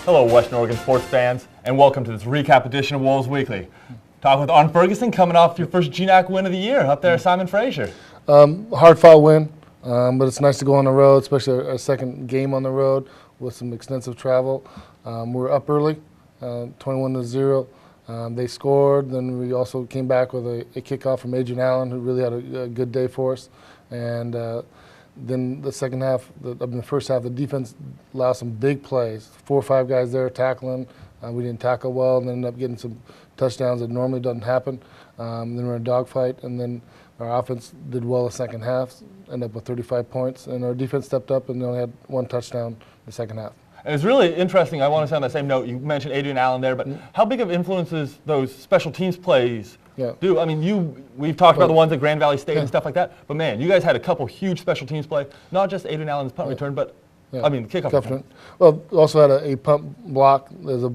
Hello, Western Oregon sports fans, and welcome to this recap edition of Wolves Weekly. Talking with Arn Ferguson, coming off your first GNAC win of the year up there, Simon Fraser. Hard-fought win, but it's nice to go on the road, especially our second game on the road with some extensive travel. We were up early, 21-0. They scored, then we also came back with a kickoff from Adrian Allen, who really had a good day for us. And then the second half, the first half, the defense allowed some big plays. 4 or 5 guys there tackling. We didn't tackle well and ended up getting some touchdowns that normally doesn't happen. Then we're in a dogfight, and then our offense did well the second half, ended up with 35 points, and our defense stepped up and only had 1 touchdown the second half. And it's really interesting, I want to say on that same note, you mentioned Adrian Allen there, but how big of influences those special teams plays do? I mean, we've talked about the ones at Grand Valley State and stuff like that, but man, you guys had a couple huge special teams play, not just Adrian Allen's punt return, but I mean, the kickoff return. Well, we also had a punt block. There's a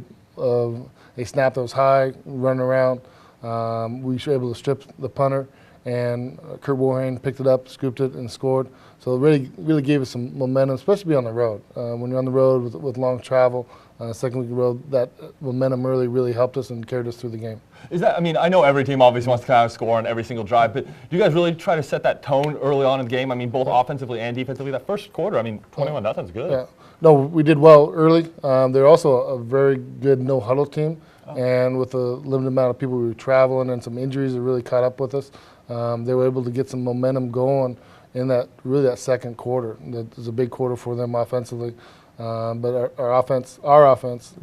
snap that was high, running around. We were able to strip the punter, and Kurt Warhane picked it up, scooped it, and scored. So it really gave us some momentum, especially on the road. When you're on the road with long travel, second week of the road, that momentum really helped us and carried us through the game. Is that, I mean, I know every team obviously wants to kind of score on every single drive, but do you guys really try to set that tone early on in the game? I mean, both offensively and defensively. That first quarter, I mean, 21-0 is good. Yeah. No, we did well early. They're also a very good no-huddle team, and with a limited amount of people we were traveling and some injuries that really caught up with us, they were able to get some momentum going in that second quarter. That was a big quarter for them offensively. But our offense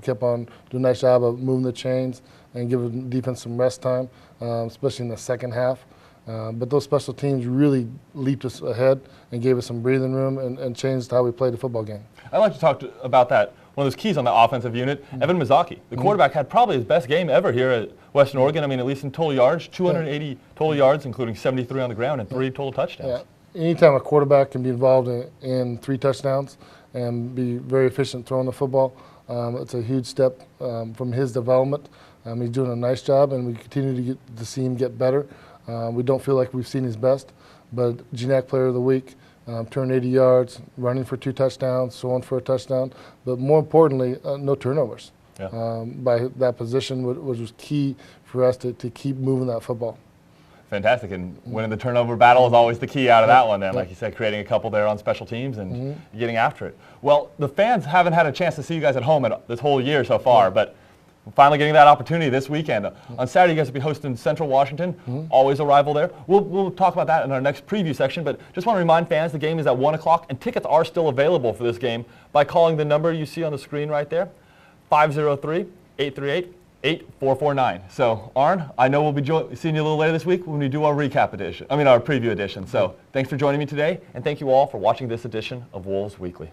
kept on doing a nice job of moving the chains and giving defense some rest time, especially in the second half. But those special teams really leaped us ahead and gave us some breathing room and changed how we played the football game. I'd like to talk about that. One of those keys on the offensive unit, Evan Mazzocchi. The quarterback had probably his best game ever here at Western Oregon. I mean, at least in total yards, 280 total yards, including 73 on the ground and 3 total touchdowns. Yeah. Anytime a quarterback can be involved in 3 touchdowns and be very efficient throwing the football, it's a huge step from his development. He's doing a nice job, and we continue to see him get better. We don't feel like we've seen his best, but GNAC Player of the Week, turned 80 yards, running for 2 touchdowns, throwing for a touchdown, but more importantly, no turnovers. By that position, which was key for us to keep moving that football. Fantastic, and winning the turnover battle is always the key out of that one then, like you said, creating a couple there on special teams and getting after it. Well, the fans haven't had a chance to see you guys at home this whole year so far, but we're finally getting that opportunity this weekend. On Saturday, you guys will be hosting Central Washington, always a rival there. We'll talk about that in our next preview section, but just want to remind fans the game is at 1 o'clock, and tickets are still available for this game by calling the number you see on the screen right there, 503-838-8449. So, Arn, I know we'll be seeing you a little later this week when we do our recap edition, our preview edition. So, thanks for joining me today, and thank you all for watching this edition of Wolves Weekly.